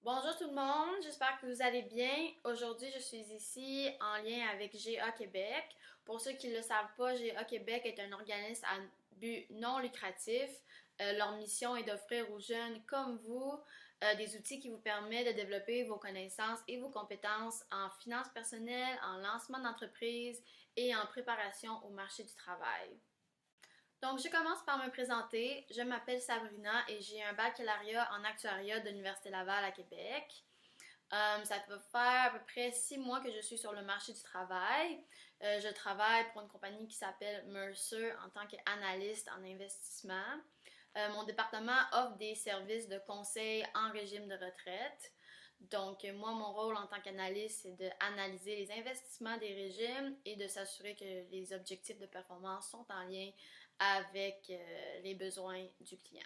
Bonjour tout le monde, j'espère que vous allez bien. Aujourd'hui, je suis ici en lien avec GA Québec. Pour ceux qui ne le savent pas, GA Québec est un organisme à but non lucratif. Leur mission est d'offrir aux jeunes comme vous des outils qui vous permettent de développer vos connaissances et vos compétences en finances personnelles, en lancement d'entreprise et en préparation au marché du travail. Donc, je commence par me présenter. Je m'appelle Sabrina et j'ai un baccalauréat en actuariat de l'Université Laval à Québec. Ça peut faire à peu près 6 mois que je suis sur le marché du travail. Je travaille pour une compagnie qui s'appelle Mercer en tant qu'analyste en investissement. Mon département offre des services de conseil en régime de retraite. Donc, moi, mon rôle en tant qu'analyste, c'est d'analyser les investissements des régimes et de s'assurer que les objectifs de performance sont en lien avec les besoins du client.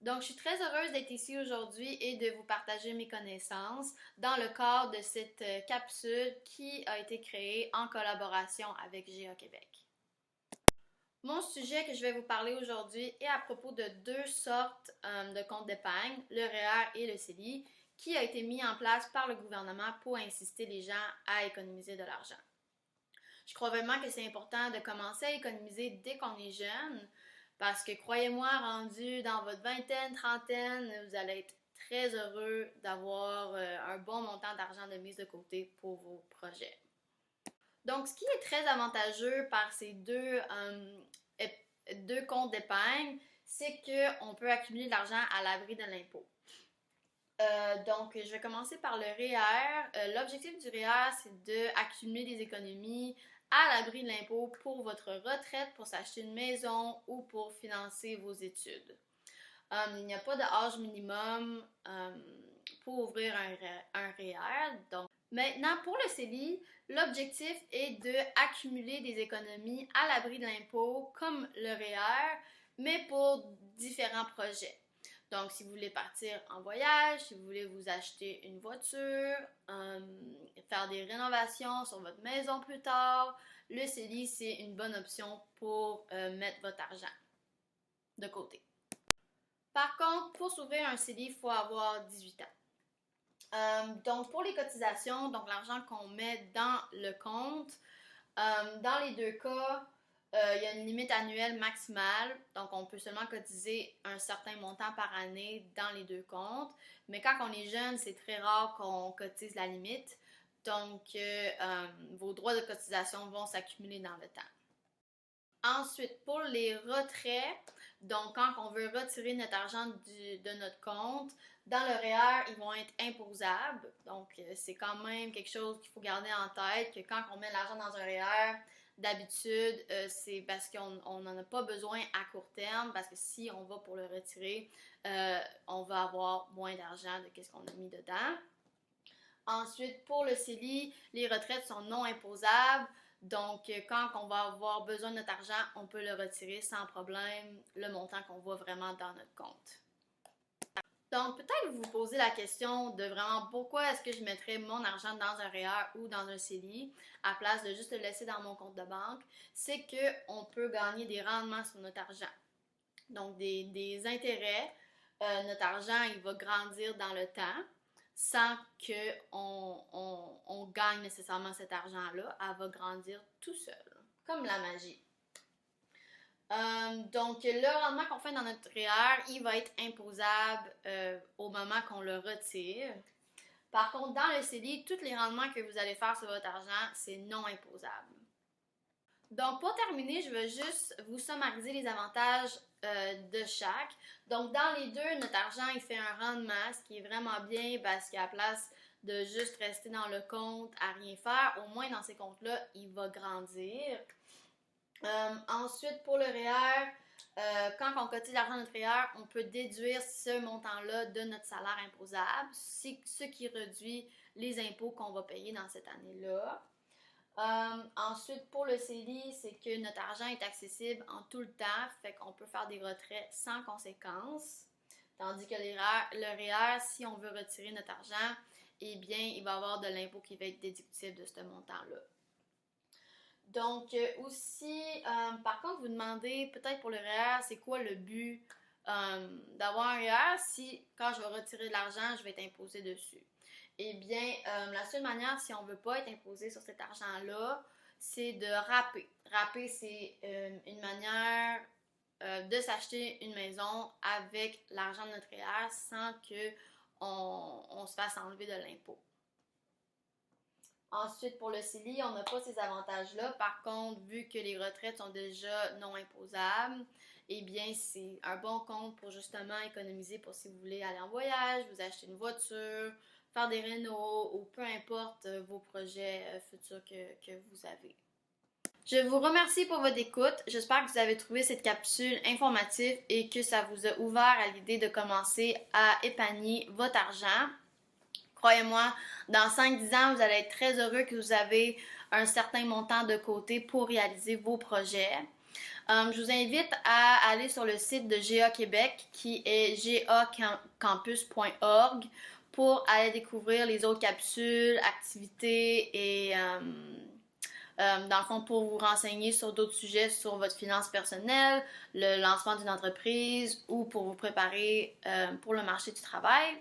Donc, je suis très heureuse d'être ici aujourd'hui et de vous partager mes connaissances dans le cadre de cette capsule qui a été créée en collaboration avec GA Québec. Mon sujet que je vais vous parler aujourd'hui est à propos de deux sortes de comptes d'épargne, le REER et le CELI, qui a été mis en place par le gouvernement pour inciter les gens à économiser de l'argent. Je crois vraiment que c'est important de commencer à économiser dès qu'on est jeune, parce que croyez-moi, rendu dans votre vingtaine, trentaine, vous allez être très heureux d'avoir un bon montant d'argent de mise de côté pour vos projets. Donc, ce qui est très avantageux par ces deux comptes d'épargne, c'est qu'on peut accumuler de l'argent à l'abri de l'impôt. Donc, je vais commencer par le REER. L'objectif du REER, c'est d'accumuler des économies à l'abri de l'impôt pour votre retraite, pour s'acheter une maison ou pour financer vos études. Il n'y a pas d'âge minimum pour ouvrir un REER. Donc, maintenant, pour le CELI, l'objectif est d'accumuler des économies à l'abri de l'impôt comme le REER, mais pour différents projets. Donc, si vous voulez partir en voyage, si vous voulez vous acheter une voiture, faire des rénovations sur votre maison plus tard, le CELI, c'est une bonne option pour mettre votre argent de côté. Par contre, pour s'ouvrir un CELI, il faut avoir 18 ans. Donc, pour les cotisations, donc l'argent qu'on met dans le compte, dans les deux cas, il y a une limite annuelle maximale, donc on peut seulement cotiser un certain montant par année dans les deux comptes. Mais quand on est jeune, c'est très rare qu'on cotise la limite, donc vos droits de cotisation vont s'accumuler dans le temps. Ensuite, pour les retraits, donc quand on veut retirer notre argent de notre compte, dans le REER, ils vont être imposables. Donc, c'est quand même quelque chose qu'il faut garder en tête, que quand on met l'argent dans un REER, d'habitude, c'est parce qu'on n'en a pas besoin à court terme, parce que si on va pour le retirer, on va avoir moins d'argent de ce qu'on a mis dedans. Ensuite, pour le CELI, les retraites sont non imposables. Donc, quand on va avoir besoin de notre argent, on peut le retirer sans problème, le montant qu'on voit vraiment dans notre compte. Donc, peut-être vous vous posez la question de vraiment pourquoi est-ce que je mettrais mon argent dans un REER ou dans un CELI à place de juste le laisser dans mon compte de banque. C'est qu'on peut gagner des rendements sur notre argent. Donc, des intérêts. Notre argent, il va grandir dans le temps sans qu'on gagne nécessairement cet argent-là. Elle va grandir tout seul, comme la magie. Donc, le rendement qu'on fait dans notre REER, il va être imposable au moment qu'on le retire. Par contre, dans le CELI, tous les rendements que vous allez faire sur votre argent, c'est non imposable. Donc, pour terminer, je vais juste vous summariser les avantages de chaque. Donc, dans les deux, notre argent, il fait un rendement, ce qui est vraiment bien parce qu'à la place de juste rester dans le compte à rien faire, au moins dans ces comptes-là, il va grandir. Ensuite, pour le REER, quand on cotise l'argent de notre REER, on peut déduire ce montant-là de notre salaire imposable, ce qui réduit les impôts qu'on va payer dans cette année-là. Ensuite, pour le CELI, c'est que notre argent est accessible en tout le temps, fait qu'on peut faire des retraits sans conséquence. Tandis que le REER, si on veut retirer notre argent, eh bien, il va y avoir de l'impôt qui va être déductible de ce montant-là. Donc, aussi, par contre, vous demandez peut-être pour le REER, c'est quoi le but d'avoir un REER si, quand je vais retirer de l'argent, je vais être imposée dessus? Eh bien, la seule manière, si on ne veut pas être imposé sur cet argent-là, c'est de rapper. Rapper, c'est une manière de s'acheter une maison avec l'argent de notre REER sans que on se fasse enlever de l'impôt. Ensuite, pour le CELI, on n'a pas ces avantages-là. Par contre, vu que les retraites sont déjà non imposables, eh bien, c'est un bon compte pour justement économiser pour si vous voulez aller en voyage, vous acheter une voiture, faire des rénaux ou peu importe vos projets futurs que vous avez. Je vous remercie pour votre écoute. J'espère que vous avez trouvé cette capsule informative et que ça vous a ouvert à l'idée de commencer à épargner votre argent. Croyez-moi, dans 5-10 ans, vous allez être très heureux que vous avez un certain montant de côté pour réaliser vos projets. Je vous invite à aller sur le site de GA Québec qui est gacampus.org pour aller découvrir les autres capsules, activités et dans le fond pour vous renseigner sur d'autres sujets sur votre finance personnelle, le lancement d'une entreprise ou pour vous préparer pour le marché du travail.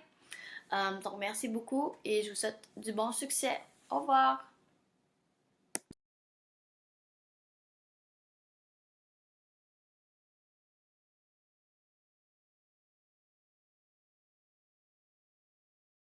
Donc merci beaucoup et je vous souhaite du bon succès. Au revoir!